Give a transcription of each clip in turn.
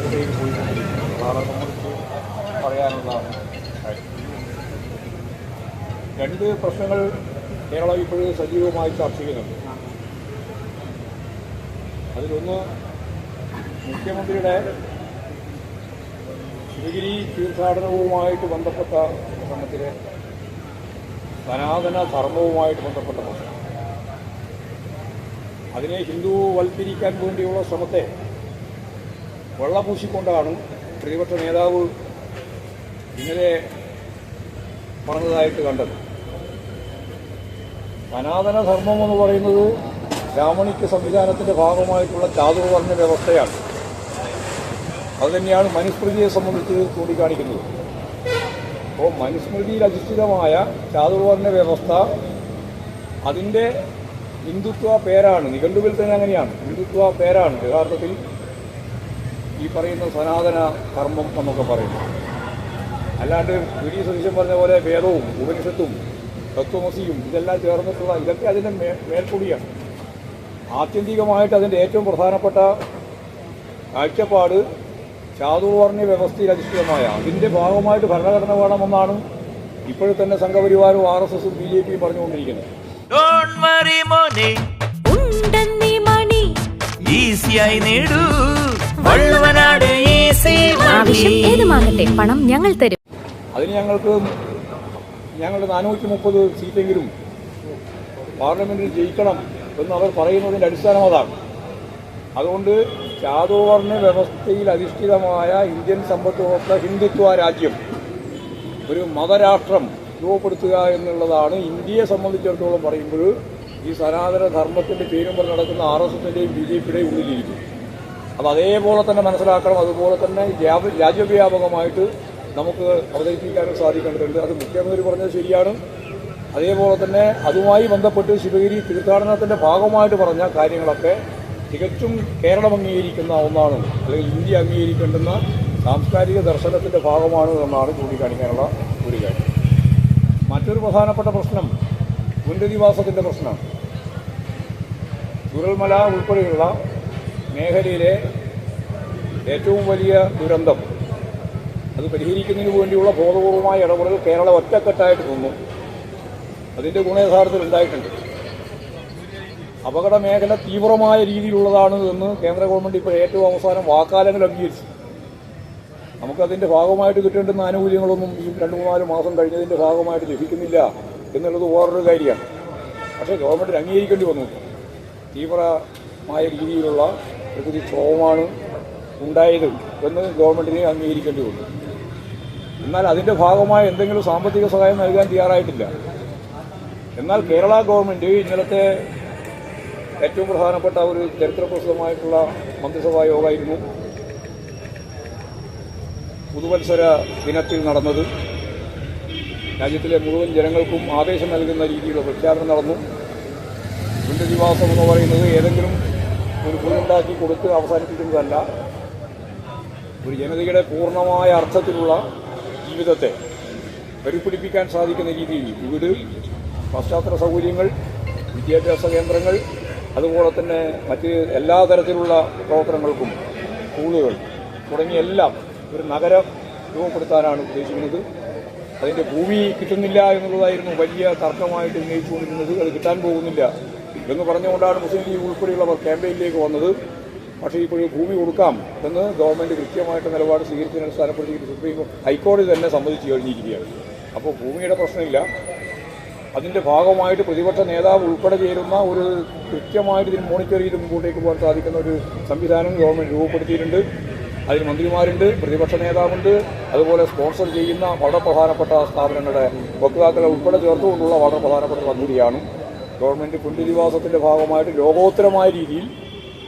അവസ്ഥയിൽ പോയിക്കൊണ്ടിരിക്കുന്നത്. അതാണ് സംബന്ധിച്ച് പറയാനുള്ള കാര്യം. രണ്ട് പ്രശ്നങ്ങൾ കേരളം ഇപ്പോഴും സജീവമായി ചർച്ച ചെയ്യുന്നുണ്ട്. അതിലൊന്ന് മുഖ്യമന്ത്രിയുടെ ശിവഗിരി തീർത്ഥാടനവുമായിട്ട് ബന്ധപ്പെട്ട പ്രശ്നത്തിലെ സനാതന ധർമ്മവുമായിട്ട് ബന്ധപ്പെട്ട പ്രശ്നം. അതിനെ ഹിന്ദുവൽക്കരിക്കാൻ വേണ്ടിയുള്ള ശ്രമത്തെ വെള്ളപൂശിക്കൊണ്ടാണ് പ്രതിപക്ഷ നേതാവ് ഇന്നലെ പറഞ്ഞതായിട്ട് കണ്ടത്. സനാതന ധർമ്മം എന്ന് പറയുന്നത് ബ്രാഹ്മണിക്ക് സംവിധാനത്തിൻ്റെ ഭാഗമായിട്ടുള്ള ചാതുർവർണ്ണ വ്യവസ്ഥയാണ്. അതുതന്നെയാണ് മനുസ്മൃതിയെ സംബന്ധിച്ച് ചൂണ്ടിക്കാണിക്കുന്നത്. അപ്പോൾ മനുസ്മൃതിയിൽ അധിഷ്ഠിതമായ ചാതുർവർണ്ണ വ്യവസ്ഥ അതിൻ്റെ ഹിന്ദുത്വ പേരാണ്. നിഘണ്ടുവിൽ തന്നെ അങ്ങനെയാണ്, ഹിന്ദുത്വ പേരാണ് യഥാർത്ഥത്തിൽ ഈ പറയുന്ന സനാതന ധർമ്മം എന്നൊക്കെ പറയുന്നത്. അല്ലാണ്ട് വി സതീശൻ പറഞ്ഞ പോലെ വേദവും ഉപനിഷത്തും തത്വമസിയും ഇതെല്ലാം ചേർന്നിട്ടുള്ള ഇതൊക്കെ അതിൻ്റെ മേൽക്കൂടിയാണ്. ആത്യന്തികമായിട്ട് അതിൻ്റെ ഏറ്റവും പ്രധാനപ്പെട്ട കാഴ്ചപ്പാട് ചാതുർവർണ്ണ വ്യവസ്ഥയിൽ അധിഷ്ഠിതമായ അതിൻ്റെ ഭാഗമായിട്ട് ഭരണഘടന വേണമെന്നാണ് ഇപ്പോഴും തന്നെ സംഘപരിവാരും RSSും BJPയും പറഞ്ഞുകൊണ്ടിരിക്കുന്നത്. പണം ഞങ്ങൾ തരും. അതിന് ഞങ്ങളുടെ 430 സീറ്റെങ്കിലും പാർലമെന്റിൽ ജയിക്കണം എന്ന് അവർ പറയുന്നതിൻ്റെ അടിസ്ഥാനം അതാണ്. അതുകൊണ്ട് ചാതുർവർണ്ണ വ്യവസ്ഥയിൽ അധിഷ്ഠിതമായ ഇന്ത്യൻ സമ്പദ് വ്യവസ്ഥ ഹിന്ദുത്വ രാജ്യം ഒരു മതരാഷ്ട്രം രൂപപ്പെടുത്തുക എന്നുള്ളതാണ് ഇന്ത്യയെ സംബന്ധിച്ചിടത്തോളം പറയുമ്പോൾ ഈ സനാതന ധർമ്മത്തിൻ്റെ പേരും പറഞ്ഞ് നടക്കുന്ന RSSൻ്റെയും BJPയുടെയും ഉള്ളിലിരിക്കും. അത് അതേപോലെ തന്നെ മനസ്സിലാക്കണം. അതുപോലെ തന്നെ രാജ്യവ്യാപകമായിട്ട് നമുക്ക് അവതരിപ്പിക്കാനും സാധിക്കേണ്ടതുണ്ട്. അത് മുഖ്യമന്ത്രി പറഞ്ഞത് ശരിയാണ്. അതേപോലെ തന്നെ അതുമായി ബന്ധപ്പെട്ട് ശിവഗിരി തീർത്ഥാടനത്തിൻ്റെ ഭാഗമായിട്ട് പറഞ്ഞ കാര്യങ്ങളൊക്കെ തികച്ചും കേരളം അംഗീകരിക്കുന്ന ഒന്നാണ്, അല്ലെങ്കിൽ ഇന്ത്യ അംഗീകരിക്കേണ്ടുന്ന സാംസ്കാരിക ദർശനത്തിൻ്റെ ഭാഗമാണ് എന്നാണ് ചൂണ്ടിക്കാണിക്കാനുള്ള ഒരു കാര്യം. മറ്റൊരു പ്രധാനപ്പെട്ട പ്രശ്നം പുനരധിവാസത്തിൻ്റെ പ്രശ്നമാണ്. ചുരൽമല ഉൾപ്പെടെയുള്ള മേഖലയിലെ ഏറ്റവും വലിയ ദുരന്തം അത് പരിഹരിക്കുന്നതിന് വേണ്ടിയുള്ള ബോധപൂർവമായ ഇടപെടൽ കേരളം ഒറ്റക്കെട്ടായിട്ട് നിന്നു. അതിൻ്റെ ഗുണയഥാർത്ഥത്തിൽ ഉണ്ടായിട്ടുണ്ട്. അപകട മേഖല തീവ്രമായ രീതിയിലുള്ളതാണ് എന്ന് കേന്ദ്ര ഗവൺമെൻറ് ഇപ്പോൾ ഏറ്റവും അവസാനം വാക്കാലങ്ങൾ അംഗീകരിച്ചു. നമുക്കതിൻ്റെ ഭാഗമായിട്ട് കിട്ടേണ്ടുന്ന ആനുകൂല്യങ്ങളൊന്നും ഈ 2-3 മാസം കഴിഞ്ഞതിൻ്റെ ഭാഗമായിട്ട് ലഭിക്കുന്നില്ല എന്നുള്ളത് വേറൊരു കാര്യമാണ്. പക്ഷേ ഗവൺമെൻറ്റിന് അംഗീകരിക്കേണ്ടി വന്നു. തീവ്രമായ രീതിയിലുള്ള പ്രകൃതിക്ഷോഭമാണ് ഉണ്ടായത് എന്ന് ഗവൺമെൻറ്റിനെ അംഗീകരിക്കേണ്ടി വന്നു. എന്നാൽ അതിൻ്റെ ഭാഗമായ എന്തെങ്കിലും സാമ്പത്തിക സഹായം നൽകാൻ തയ്യാറായിട്ടില്ല. എന്നാൽ കേരള ഗവൺമെൻറ് ഇന്നലത്തെ ഏറ്റവും പ്രധാനപ്പെട്ട ഒരു ചരിത്രപ്രസിദ്ധമായിട്ടുള്ള മന്ത്രിസഭാ യോഗമായിരുന്നു പുതുവത്സര ദിനത്തിൽ നടന്നത്. രാജ്യത്തിലെ മുഴുവൻ ജനങ്ങൾക്കും ആവേശം നൽകുന്ന രീതിയിലുള്ള പ്രഖ്യാപനം നടന്നു. പുനരധിവാസം എന്ന് പറയുന്നത് ഏതെങ്കിലും ഒരു വീടുണ്ടാക്കി കൊടുത്ത് അവസാനിപ്പിക്കുന്നതല്ല, ഒരു ജനതയുടെ പൂർണ്ണമായ അർത്ഥത്തിലുള്ള ജീവിതത്തെ പരിപിടിപ്പിക്കാൻ സാധിക്കുന്ന രീതിയിൽ വീട്, പശ്ചാത്തല സൗകര്യങ്ങൾ, വിദ്യാഭ്യാസ കേന്ദ്രങ്ങൾ, അതുപോലെ തന്നെ മറ്റ് എല്ലാ തരത്തിലുള്ള പ്രവർത്തനങ്ങൾക്കും സ്കൂളുകൾ തുടങ്ങിയ എല്ലാം ഒരു നഗരം രൂപപ്പെടുത്താനാണ് ഉദ്ദേശിക്കുന്നത്. അതിൻ്റെ ഭൂമി കിട്ടുന്നില്ല എന്നുള്ളതായിരുന്നു വലിയ തർക്കമായിട്ട് ഉന്നയിച്ചുകൊണ്ടിരുന്നത്. അത് കിട്ടാൻ പോകുന്നില്ല എന്ന് പറഞ്ഞുകൊണ്ടാണ് മുസ്ലിം ലീഗ് ഉൾപ്പെടെയുള്ളവർ ക്യാമ്പയിനിലേക്ക് വന്നത്. പക്ഷേ ഇപ്പോഴും ഭൂമി കൊടുക്കാം എന്ന് ഗവൺമെൻറ് കൃത്യമായിട്ട് നിലപാട് സ്വീകരിച്ചതിനെ അടിസ്ഥാനപ്പെടുത്തിയിട്ട് സുപ്രീം ഹൈക്കോടതി തന്നെ സമ്മതിച്ചു കഴിഞ്ഞിരിക്കുകയാണ്. അപ്പോൾ ഭൂമിയുടെ പ്രശ്നമില്ല. അതിൻ്റെ ഭാഗമായിട്ട് പ്രതിപക്ഷ നേതാവ് ഉൾപ്പെടെ ചേരുന്ന ഒരു കൃത്യമായിട്ട് ഇതിന് മോണിറ്റർ ചെയ്ത് മുമ്പോട്ടേക്ക് പോകാൻ സാധിക്കുന്ന ഒരു സംവിധാനം ഗവൺമെൻറ് രൂപപ്പെടുത്തിയിട്ടുണ്ട്. അതിന് മന്ത്രിമാരുണ്ട്, പ്രതിപക്ഷ നേതാവുണ്ട്, അതുപോലെ സ്പോൺസർ ചെയ്യുന്ന വളരെ പ്രധാനപ്പെട്ട സ്ഥാപനങ്ങളുടെ വക്താക്കളെ ഉൾപ്പെടെ ചേർത്തുകൊണ്ടുള്ള വളരെ പ്രധാനപ്പെട്ട പദ്ധതിയാണ് ഗവൺമെൻറ് പുനരധിവാസത്തിൻ്റെ ഭാഗമായിട്ട് ലോകോത്തരമായ രീതിയിൽ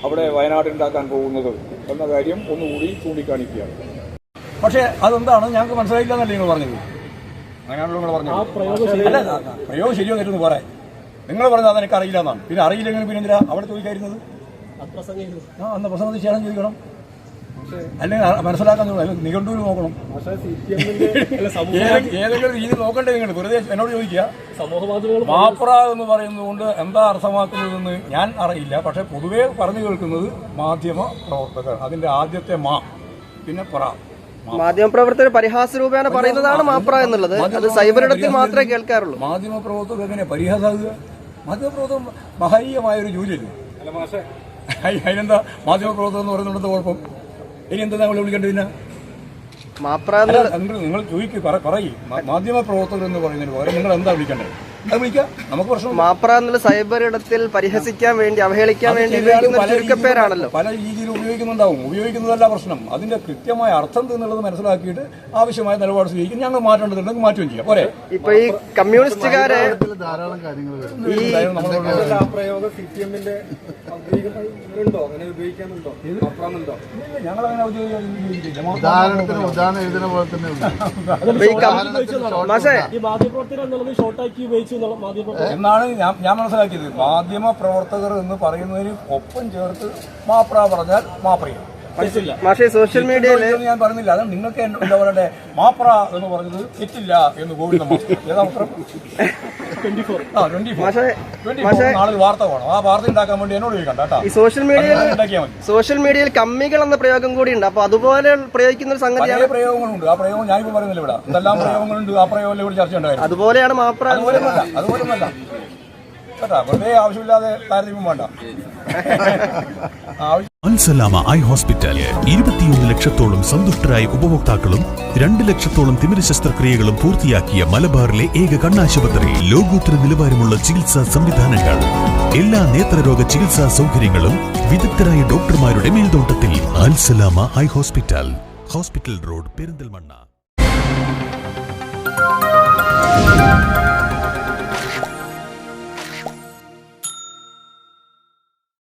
അവിടെ വയനാടുണ്ടാക്കാൻ പോകുന്നത് എന്ന കാര്യം ഒന്നുകൂടി ചൂണ്ടിക്കാണിക്കുകയാണ്. പക്ഷേ അതെന്താണ് ഞങ്ങൾക്ക് മനസ്സിലായില്ല എന്നല്ലേ നിങ്ങൾ പറഞ്ഞത്? അങ്ങനെയാണല്ലോ നിങ്ങൾ പറഞ്ഞത്. അല്ല, പ്രയോഗം ശരിയോ തെറ്റെന്ന് പറയാം. നിങ്ങൾ പറഞ്ഞത് അതെനിക്ക് അറിയില്ല എന്നാണ്. പിന്നെ അറിയില്ലെങ്കിൽ പിന്നെ എന്തിനാ അവിടെ ചോദിക്കായിരുന്നത്? അന്ന് പ്രസംഗത്തിൽ ചേരാൻ ചോദിക്കണം, അല്ലെങ്കിൽ മനസ്സിലാക്കാൻ അല്ലെങ്കിൽ നിഘണ്ടുവിൽ നോക്കണം. ഏതെങ്കിലും രീതി നോക്കണ്ടേ? നിങ്ങൾ വെറുതെ എന്നോട് ചോദിക്കുക. മാപ്ര എന്ന് പറയുന്നത് കൊണ്ട് എന്താ അർത്ഥമാക്കുന്നതെന്ന് ഞാൻ അറിയില്ല. പക്ഷെ പൊതുവേ പറഞ്ഞു കേൾക്കുന്നത് മാധ്യമ പ്രവർത്തകർ, അതിന്റെ ആദ്യത്തെ പിന്നെ പറ. മാധ്യമപ്രവർത്തകർ പരിഹാസ രൂപേണ പറയുന്നതാണ് മാപ്ര എന്നുള്ളത്. അത് സൈബർ ഇടത്തിൽ മാത്രമേ കേൾക്കാറുള്ളൂ. മാധ്യമപ്രവർത്തകർ എങ്ങനെ പരിഹാസാകുക? മാധ്യമപ്രവർത്തകർ മഹനീയമായൊരു ജോലിയല്ലേ. അതിനെന്താ മാധ്യമപ്രവർത്തകർ എന്ന് പറയുന്നത് കുഴപ്പം? ഇനി എന്താ നമ്മൾ വിളിക്കേണ്ടത്? പിന്നെ മാപ്ര നിങ്ങൾ ചോദിക്കുക, പറയും മാധ്യമപ്രവർത്തകർ എന്ന് പറയുന്നതിന് പകരം നിങ്ങൾ എന്താ വിളിക്കേണ്ടത്? അത് വിളിക്കാം, നമുക്ക് പ്രശ്നം. മാപ്ര എന്നുള്ള സൈബർ ഇടത്തിൽ പരിഹസിക്കാൻ വേണ്ടി, അവഹേളിക്കാൻ വേണ്ടി ഉപയോഗിക്കുന്ന ചുരുക്കപ്പേരാണല്ലോ. പല രീതിയിൽ ഉപയോഗിക്കുന്നതല്ല പ്രശ്നം. അതിന്റെ കൃത്യമായ അർത്ഥം എന്നുള്ളത് മനസ്സിലാക്കിയിട്ട് ആവശ്യമായ നിലപാട് സ്വീകരിക്കും. ഞങ്ങൾ മാറ്റേണ്ടതുണ്ടെങ്കിൽ മാറ്റുകയും ചെയ്യാം. പോരെ? ഇപ്പൊ ഈ കമ്മ്യൂണിസ്റ്റുകാരെ ധാരാളം കാര്യങ്ങൾ ഞങ്ങളങ്ങനെ ഉദാഹരണം എഴുതുന്ന പോലെ തന്നെ എന്നാണ് ഞാൻ മനസ്സിലാക്കിയത്. മാധ്യമ പ്രവർത്തകർ എന്ന് പറയുന്നതിന് ഒപ്പം ചേർത്ത് മാപ്ര പറഞ്ഞാൽ മാപ്രയും. പക്ഷേ സോഷ്യൽ മീഡിയയിൽ ഞാൻ പറഞ്ഞില്ല. അത് നിങ്ങൾക്ക് എന്താ പറയണ്ടേ? മാപ്ര എന്ന് പറഞ്ഞത് തെറ്റില്ല എന്ന് ഗോവിന്ദ ഏതാ പത്രം? 24 നാളിൽ വാർത്ത വേണം. ആ വാർത്ത ഉണ്ടാക്കാൻ വേണ്ടി എന്നോട് ചോദിക്കണ്ട കേട്ടോ. ഈ സോഷ്യൽ മീഡിയയിൽ കമ്മികൾ എന്ന പ്രയോഗം കൂടി ഉണ്ട്. അപ്പൊ അതുപോലെ പ്രയോഗിക്കുന്ന ഒരു സംഗതിയാണ്. പ്രയോഗങ്ങളുണ്ട്. ആ പ്രയോഗം ഞാനിപ്പോ പറയുന്നില്ല. ഇവിടെ എന്തെല്ലാം പ്രയോഗങ്ങളുണ്ട്. ആ പ്രയോഗം ഇവിടെ ചർച്ച ഉണ്ടായിരുന്നു. അതുപോലെയാണ് മാപ്ര. അതുപോലെയല്ല കേട്ടാ. വെറുതെ ആവശ്യമില്ലാതെ താരതമ്യം വേണ്ട. അൽസലാമ ഐ ഹോസ്പിറ്റൽ 21 ലക്ഷത്തോളം സന്തുഷ്ടരായ ഉപഭോക്താക്കളും 2 ലക്ഷത്തോളം തിമിര ശസ്ത്രക്രിയകളും പൂർത്തിയാക്കിയ മലബാറിലെ ഏക കണ്ണാശുപത്രി. ലോകോത്തര നിലവാരമുള്ള ചികിത്സാ സംവിധാനങ്ങൾ, എല്ലാ നേത്രരോഗ ചികിത്സാ സൗകര്യങ്ങളും വിദഗ്ധരായ ഡോക്ടർമാരുടെ മേൽനോട്ടത്തിൽ. Al Salama eye hospital, hospital road, Perinthalmanna.